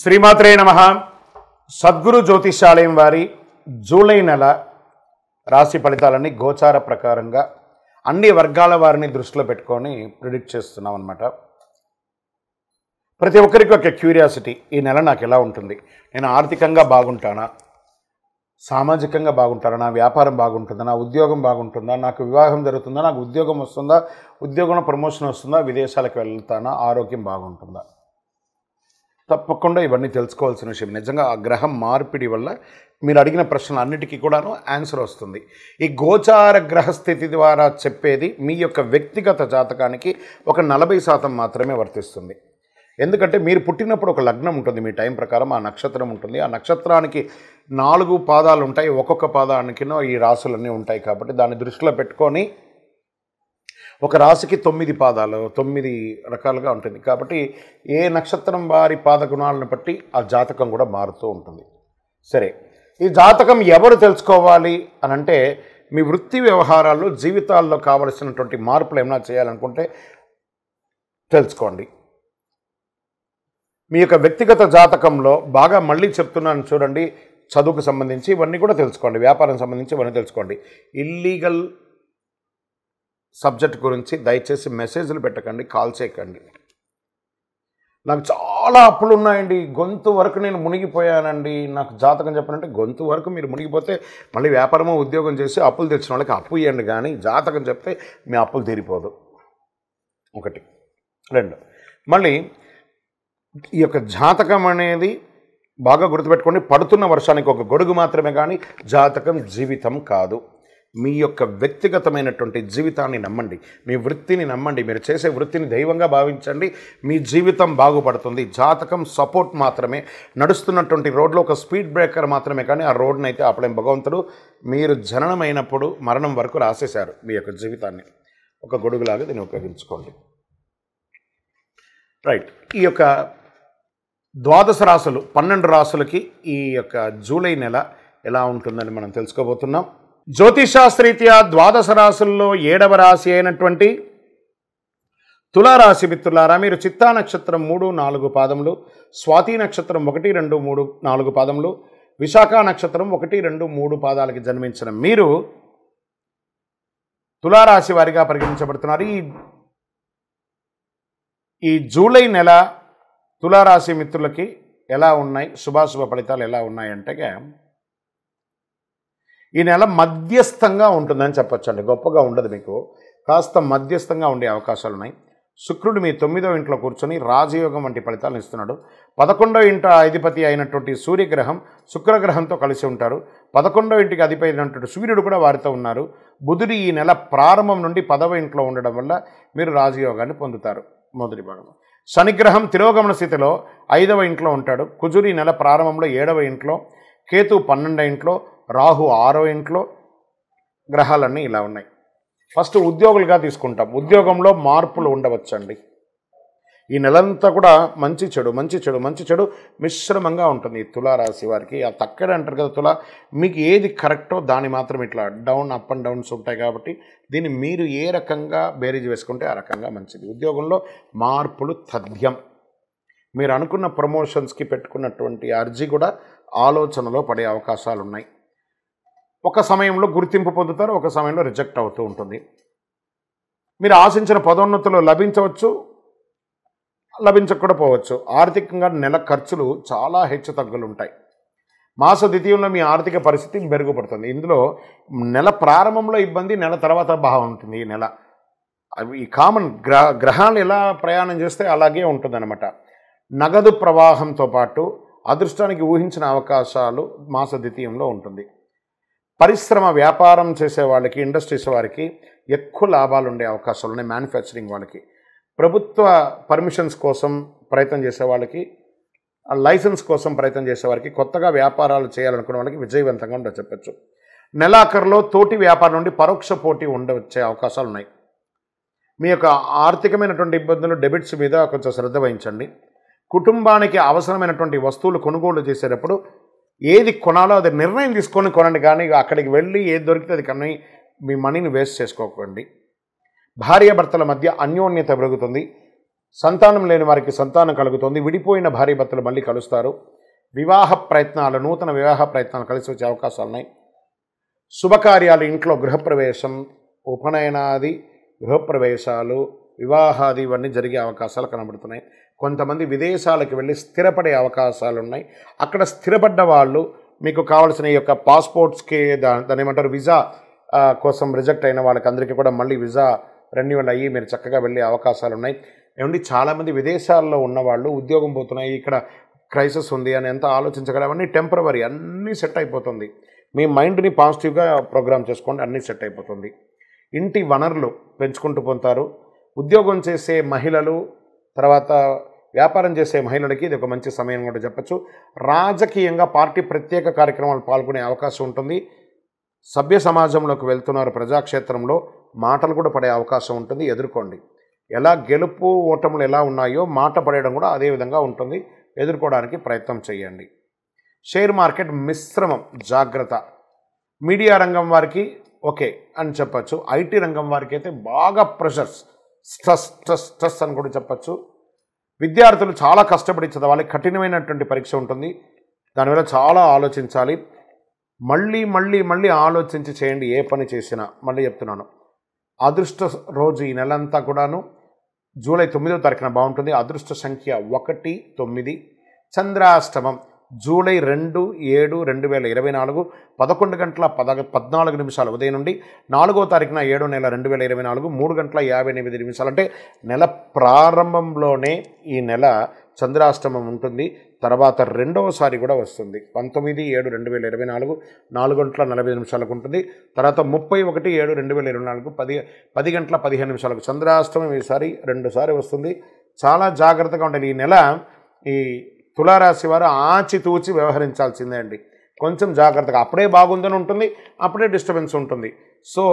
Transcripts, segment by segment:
శ్రీమాత్రే నమః. సద్గురు జ్యోతిషాలయం వారి జూలై నెల రాశి ఫలితాలన్నీ గోచార ప్రకారంగా అన్ని వర్గాల వారిని దృష్టిలో పెట్టుకొని ప్రిడిక్ట్ చేస్తున్నాం అన్నమాట. ప్రతి ఒక్కరికి ఒక క్యూరియాసిటీ, ఈ నెల నాకు ఎలా ఉంటుంది, నేను ఆర్థికంగా బాగుంటానా, సామాజికంగా బాగుంటానా, నా వ్యాపారం బాగుంటుందా, నా ఉద్యోగం బాగుంటుందా, నాకు వివాహం జరుగుతుందా, నాకు ఉద్యోగం వస్తుందా, ఉద్యోగంలో ప్రమోషన్ వస్తుందా, విదేశాలకు వెళ్తానా, ఆరోగ్యం బాగుంటుందా. తప్పకుండా ఇవన్నీ తెలుసుకోవాల్సిన విషయం. నిజంగా ఆ గ్రహం మార్పిడి వల్ల మీరు అడిగిన ప్రశ్నలు అన్నిటికీ కూడాను ఆన్సర్ వస్తుంది. ఈ గోచార గ్రహస్థితి ద్వారా చెప్పేది మీ యొక్క వ్యక్తిగత జాతకానికి ఒక 40% మాత్రమే వర్తిస్తుంది. ఎందుకంటే మీరు పుట్టినప్పుడు ఒక లగ్నం ఉంటుంది, మీ టైం ప్రకారం ఆ నక్షత్రం ఉంటుంది. ఆ నక్షత్రానికి 4 పాదాలు ఉంటాయి, ఒక్కొక్క పాదానికినో ఈ రాసులన్నీ ఉంటాయి. కాబట్టి దాన్ని దృష్టిలో పెట్టుకొని ఒక రాశికి 9 పాదాలు, 9 రకాలుగా ఉంటుంది. కాబట్టి ఏ నక్షత్రం వారి పాదగుణాలను బట్టి ఆ జాతకం కూడా మారుతూ ఉంటుంది. సరే, ఈ జాతకం ఎవరు తెలుసుకోవాలి అని అంటే, మీ వృత్తి వ్యవహారాల్లో జీవితాల్లో కావలసినటువంటి మార్పులు ఏమైనా చేయాలనుకుంటే తెలుసుకోండి. మీ యొక్క వ్యక్తిగత జాతకంలో బాగా మళ్ళీ చెప్తున్నాను చూడండి, చదువుకు సంబంధించి ఇవన్నీ కూడా తెలుసుకోండి, వ్యాపారం సంబంధించి ఇవన్నీ తెలుసుకోండి. ఇల్లీగల్ సబ్జెక్ట్ గురించి దయచేసి మెసేజ్లు పెట్టకండి, కాల్ చేయకండి. నాకు చాలా అప్పులు ఉన్నాయండి, గొంతు వరకు నేను మునిగిపోయానండి, నాకు జాతకం చెప్పనంటే గొంతు వరకు మీరు మునిగిపోతే మళ్ళీ వ్యాపారమో ఉద్యోగం చేసి అప్పులు తెచ్చిన వాళ్ళకి అప్పు ఇవ్వండి, కానీ జాతకం చెప్తే మీ అప్పులు తీరిపోదు. 1. 2, మళ్ళీ ఈ యొక్క జాతకం అనేది బాగా గుర్తుపెట్టుకోండి, పడుతున్న వర్షానికి ఒక గొడుగు మాత్రమే, కానీ జాతకం జీవితం కాదు. మీ యొక్క వ్యక్తిగతమైనటువంటి జీవితాన్ని నమ్మండి, మీ వృత్తిని నమ్మండి, మీరు చేసే వృత్తిని దైవంగా భావించండి, మీ జీవితం బాగుపడుతుంది. జాతకం సపోర్ట్ మాత్రమే, నడుస్తున్నటువంటి రోడ్లో ఒక స్పీడ్ బ్రేకర్ మాత్రమే, కానీ ఆ రోడ్ని అయితే ఆపలేం భగవంతుడు. మీరు జననమైనప్పుడు మరణం వరకు రాసేశారు మీ యొక్క జీవితాన్ని, ఒక గొడుగులాగా దీన్ని ఉపయోగించుకోండి. రైట్, ఈ యొక్క 12 రాసులు 12 రాసులకి ఈ యొక్క జూలై నెల ఎలా ఉంటుందని మనం తెలుసుకోబోతున్నాం. జ్యోతిషాస్త్రీత్యా 12 రాశుల్లో 7వ రాశి అయినటువంటి తులారాశి మిత్రులారా, మీరు చిత్తా నక్షత్రం 3, 4 పాదములు, స్వాతి నక్షత్రం 1, 2, 3, 4 పాదములు, విశాఖ నక్షత్రం 1, 2, 3 పాదాలకి జన్మించిన మీరు తులారాశి వారిగా పరిగణించబడుతున్నారు. ఈ జూలై నెల తులారాశి మిత్రులకి ఎలా ఉన్నాయి, శుభాశుభ ఫలితాలు ఎలా ఉన్నాయంటే, ఈ నెల మధ్యస్థంగా ఉంటుందని చెప్పొచ్చండి. గొప్పగా ఉండదు, మీకు కాస్త మధ్యస్థంగా ఉండే అవకాశాలు ఉన్నాయి. శుక్రుడు మీ 9వ ఇంట్లో కూర్చొని రాజయోగం వంటి ఫలితాలను ఇస్తున్నాడు. 11వ ఇంట అధిపతి అయినటువంటి సూర్యగ్రహం శుక్రగ్రహంతో కలిసి ఉంటారు. 11వ ఇంటికి అధిపతి అయినటువంటి సూర్యుడు కూడా వారితో ఉన్నారు. బుధుడు ఈ నెల ప్రారంభం నుండి 10వ ఇంట్లో ఉండడం వల్ల మీరు రాజయోగాన్ని పొందుతారు. మొదటి భాగం. శనిగ్రహం తిరోగమన స్థితిలో 5వ ఇంట్లో ఉంటాడు. కుజుడు ఈ నెల ప్రారంభంలో 7వ ఇంట్లో, కేతు 12వ ఇంట్లో, రాహు 6వ ఇంట్లో. గ్రహాలన్నీ ఇలా ఉన్నాయి. ఫస్ట్ ఉద్యోగులుగా తీసుకుంటాం. ఉద్యోగంలో మార్పులు ఉండవచ్చండి. ఈ నెలంతా కూడా మంచి చెడు మిశ్రమంగా ఉంటుంది ఈ తులారాశి వారికి. ఆ తక్కడే అంటారు కదా తులా, మీకు ఏది కరెక్టో దాని మాత్రం ఇట్లా డౌన్, అప్ అండ్ డౌన్స్ ఉంటాయి. కాబట్టి దీన్ని మీరు ఏ రకంగా బేరీజ్ వేసుకుంటే ఆ రకంగా మంచిది. ఉద్యోగంలో మార్పులు తథ్యం. మీరు అనుకున్న ప్రమోషన్స్కి పెట్టుకున్నటువంటి అర్జీ కూడా ఆలోచనలో పడే అవకాశాలు ఉన్నాయి. ఒక సమయంలో గుర్తింపు పొందుతారు, ఒక సమయంలో రిజెక్ట్ అవుతూ ఉంటుంది. మీరు ఆశించిన పదోన్నతులు లభించవచ్చు, లభించకుండా పోవచ్చు. ఆర్థికంగా నెల ఖర్చులు చాలా హెచ్చు తగ్గులు ఉంటాయి. మాస ద్వితీయంలో మీ ఆర్థిక పరిస్థితి మెరుగుపడుతుంది. ఇందులో నెల ప్రారంభంలో ఇబ్బంది, నెల తర్వాత బాగుంటుంది. ఈ నెల ఈ కామన్ గ్రహాలు ఎలా ప్రయాణం చేస్తే అలాగే ఉంటుందన్నమాట. నగదు ప్రవాహంతో పాటు అదృష్టానికి ఊహించిన అవకాశాలు మాస ద్వితీయంలో ఉంటుంది. పరిశ్రమ వ్యాపారం చేసే వాళ్ళకి, ఇండస్ట్రీస్ వారికి ఎక్కువ లాభాలు ఉండే అవకాశాలు ఉన్నాయి. మ్యానుఫ్యాక్చరింగ్ వాళ్ళకి, ప్రభుత్వ పర్మిషన్స్ కోసం ప్రయత్నం చేసే వాళ్ళకి, లైసెన్స్ కోసం ప్రయత్నం చేసేవారికి, కొత్తగా వ్యాపారాలు చేయాలనుకునే వాళ్ళకి విజయవంతంగా ఉండవచ్చు చెప్పచ్చు. నెలాఖరులో తోటి వ్యాపారం నుండి పరోక్ష పోటీ ఉండవచ్చే అవకాశాలు ఉన్నాయి. మీ యొక్క ఆర్థికమైనటువంటి ఇబ్బందులు, డెబిట్స్ మీద కొంచెం శ్రద్ధ వహించండి. కుటుంబానికి అవసరమైనటువంటి వస్తువులు కొనుగోలు చేసేటప్పుడు ఏది కొనాలో అది నిర్ణయం తీసుకొని కొనండి, కానీ అక్కడికి వెళ్ళి ఏది దొరికితే అది కానీ మీ మనీని వేస్ట్ చేసుకోకండి. భార్యాభర్తల మధ్య అన్యోన్యత పెరుగుతుంది. సంతానం లేని వారికి సంతానం కలుగుతుంది. విడిపోయిన భార్యాభర్తలు మళ్ళీ కలుస్తారు. వివాహ ప్రయత్నాలు, నూతన వివాహ ప్రయత్నాలు కలిసి వచ్చే అవకాశాలు ఉన్నాయి. శుభకార్యాలు, ఇంట్లో గృహప్రవేశం, ఉపనయనాది, గృహప్రవేశాలు, వివాహాది ఇవన్నీ జరిగే అవకాశాలు కనబడుతున్నాయి. కొంతమంది విదేశాలకు వెళ్ళి స్థిరపడే అవకాశాలు ఉన్నాయి. అక్కడ స్థిరపడ్డ వాళ్ళు మీకు కావాల్సిన ఈ యొక్క పాస్పోర్ట్స్కి దాని ఏమంటారు వీసా కోసం రిజెక్ట్ అయిన వాళ్ళకి అందరికీ కూడా మళ్ళీ వీసా రెన్యువల్ అయ్యి మీరు చక్కగా వెళ్ళే అవకాశాలు ఉన్నాయి. ఏమండి, చాలామంది విదేశాల్లో ఉన్నవాళ్ళు ఉద్యోగం పోతున్నాయి, ఇక్కడ క్రైసిస్ ఉంది అని ఎంత ఆలోచించగలరు. అవన్నీ టెంపరవరీ, అన్నీ సెట్ అయిపోతుంది. మీ మైండ్ని పాజిటివ్గా ప్రోగ్రామ్ చేసుకోండి, అన్నీ సెట్ అయిపోతుంది. ఇంటి వనరులు పెంచుకుంటూ పోతారు. ఉద్యోగం చేసే మహిళలు, తర్వాత వ్యాపారం చేసే మహిళలకి ఇది ఒక మంచి సమయం కూడా చెప్పచ్చు. రాజకీయంగా పార్టీ ప్రత్యేక కార్యక్రమాలు పాల్గొనే అవకాశం ఉంటుంది. సభ్య సమాజంలోకి వెళ్తున్నారు, ప్రజాక్షేత్రంలో మాటలు కూడా పడే అవకాశం ఉంటుంది. ఎదుర్కోండి. ఎలా గెలుపు ఓటములు ఎలా ఉన్నాయో మాట పడేయడం కూడా అదే విధంగా ఉంటుంది. ఎదుర్కోవడానికి ప్రయత్నం చేయండి. షేర్ మార్కెట్ మిశ్రమం, జాగ్రత్త. మీడియా రంగం వారికి ఓకే అని చెప్పచ్చు. ఐటీ రంగం వారికి అయితే బాగా ప్రెషర్స్, స్ట్రెస్ స్ట్రెస్ స్ట్రెస్ అని కూడా చెప్పచ్చు. విద్యార్థులు చాలా కష్టపడి చదవాలి, కఠినమైనటువంటి పరీక్ష ఉంటుంది, దానివల్ల చాలా ఆలోచించాలి. మళ్ళీ మళ్ళీ మళ్ళీ ఆలోచించి చేయండి ఏ పని చేసినా. మళ్ళీ చెప్తున్నాను, అదృష్ట రోజు ఈ నెలంతా కూడాను జూలై 9వ తారీఖున బాగుంటుంది. అదృష్ట సంఖ్య 1, 9. చంద్రాష్టమం జూలై 2, 7, 2024 11 గంటల 14 నిమిషాలు ఉదయం నుండి 4వ తారీఖున 7వ నెల 2024 3 గంటల 58 నిమిషాలు. అంటే నెల ప్రారంభంలోనే ఈ నెల చంద్రాష్టమం ఉంటుంది. తర్వాత రెండవసారి కూడా వస్తుంది 19/7/2024 4 గంటల 45 నిమిషాలకు ఉంటుంది. తర్వాత 31/7/2024 10 గంటల 15 నిమిషాలకు చంద్రాష్టమం ఈసారి 2 సారి వస్తుంది. చాలా జాగ్రత్తగా ఉంటుంది ఈ నెల. ఈ తులారాశి వారు ఆచితూచి వ్యవహరించాల్సిందే అండి. కొంచెం జాగ్రత్తగా, అప్పుడే బాగుందని ఉంటుంది, అప్పుడే డిస్టర్బెన్స్ ఉంటుంది. సో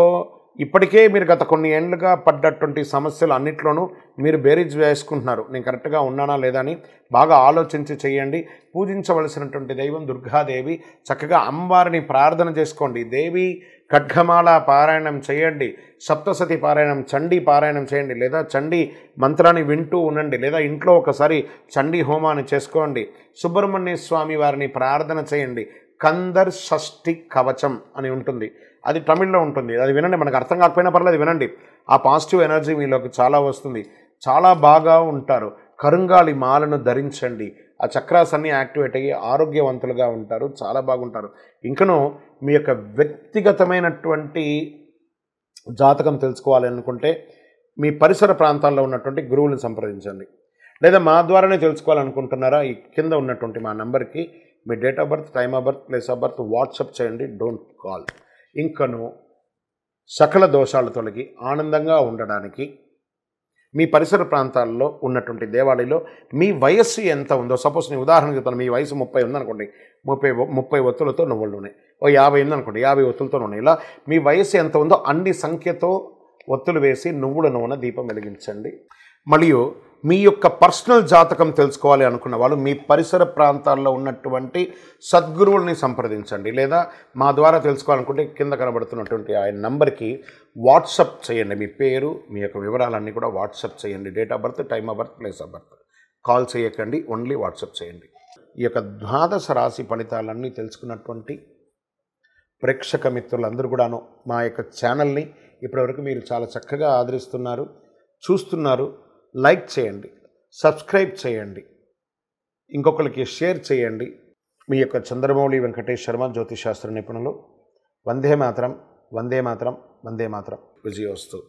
ఇప్పటికే మీరు గత కొన్ని ఏళ్ళుగా పడ్డటువంటి సమస్యలు అన్నిట్లోనూ మీరు బేరీజ్ వేసుకుంటున్నారు. నేను కరెక్ట్గా ఉన్నానా లేదా అని బాగా ఆలోచించి చేయండి. పూజించవలసినటువంటి దైవం దుర్గాదేవి. చక్కగా అమ్మవారిని ప్రార్థన చేసుకోండి. దేవి ఖడ్గమాల పారాయణం చేయండి, సప్తసతి పారాయణం, చండీ పారాయణం చేయండి, లేదా చండీ మంత్రాన్ని వింటూ ఉండండి, లేదా ఇంట్లో ఒకసారి చండీ హోమాన్ని చేసుకోండి. సుబ్రహ్మణ్య స్వామి వారిని ప్రార్థన చేయండి. కందర్ షష్ఠి కవచం అని ఉంటుంది, అది తమిళ్లో ఉంటుంది, అది వినండి. మనకు అర్థం కాకపోయినా పర్లేదు, వినండి. ఆ పాజిటివ్ ఎనర్జీ మీలోకి చాలా వస్తుంది, చాలా బాగా ఉంటారు. కరుంగాలి మాలను ధరించండి, ఆ చక్రాస్ అన్నీ యాక్టివేట్ అయ్యి ఆరోగ్యవంతులుగా ఉంటారు, చాలా బాగుంటారు. ఇంకనూ మీ యొక్క వ్యక్తిగతమైనటువంటి జాతకం తెలుసుకోవాలి అనుకుంటే మీ పరిసర ప్రాంతాల్లో ఉన్నటువంటి గురువులను సంప్రదించండి, లేదా మా ద్వారానే తెలుసుకోవాలనుకుంటున్నారా ఈ కింద ఉన్నటువంటి మా నంబర్కి మీ date of birth, time of birth, place of birth WhatsApp చేయండి. Don't call. ఇంకను సకల దోషాలు తొలగి ఆనందంగా ఉండడానికి మీ పరిసర ప్రాంతాల్లో ఉన్నటువంటి దేవాలయంలో మీ వయస్సు ఎంత ఉందో, సపోజ్ నేను ఉదాహరణకు చెప్తాను, మీ వయసు 30 ఉందనుకోండి, 30 ఒత్తులతో నువ్వుల నూనె, 50 ఉందనుకోండి, 50 ఒత్తులతో నూనె, ఇలా మీ వయస్సు ఎంత ఉందో అన్ని సంఖ్యతో ఒత్తులు వేసి నువ్వుల నూనె దీపం వెలిగించండి. మరియు మీ యొక్క పర్సనల్ జాతకం తెలుసుకోవాలి అనుకున్న వాళ్ళు మీ పరిసర ప్రాంతాల్లో ఉన్నటువంటి సద్గురువుల్ని సంప్రదించండి, లేదా మా ద్వారా తెలుసుకోవాలనుకుంటే కింద కనబడుతున్నటువంటి ఆయన నంబర్కి వాట్సప్ చేయండి. మీ పేరు, మీ యొక్క వివరాలన్నీ కూడా వాట్సప్ చేయండి. Date of birth, time of birth, place of birth. Call చేయకండి, ఓన్లీ వాట్సప్ చేయండి. ఈ యొక్క ద్వాదశ రాశి ఫలితాలన్నీ తెలుసుకున్నటువంటి ప్రేక్షక మిత్రులందరూ కూడాను మా యొక్క ఛానల్ని ఇప్పటివరకు మీరు చాలా చక్కగా ఆదరిస్తున్నారు, చూస్తున్నారు. లైక్ చేయండి, సబ్స్క్రైబ్ చేయండి, ఇంకొకరికి షేర్ చేయండి. మీ యొక్క చంద్రమౌళి వెంకటేష్ శర్మ, జ్యోతిష్ శాస్త్ర నిపుణులు. వందే మాతరం, వందే మాతరం, వందే మాతరం. విజయోస్తు.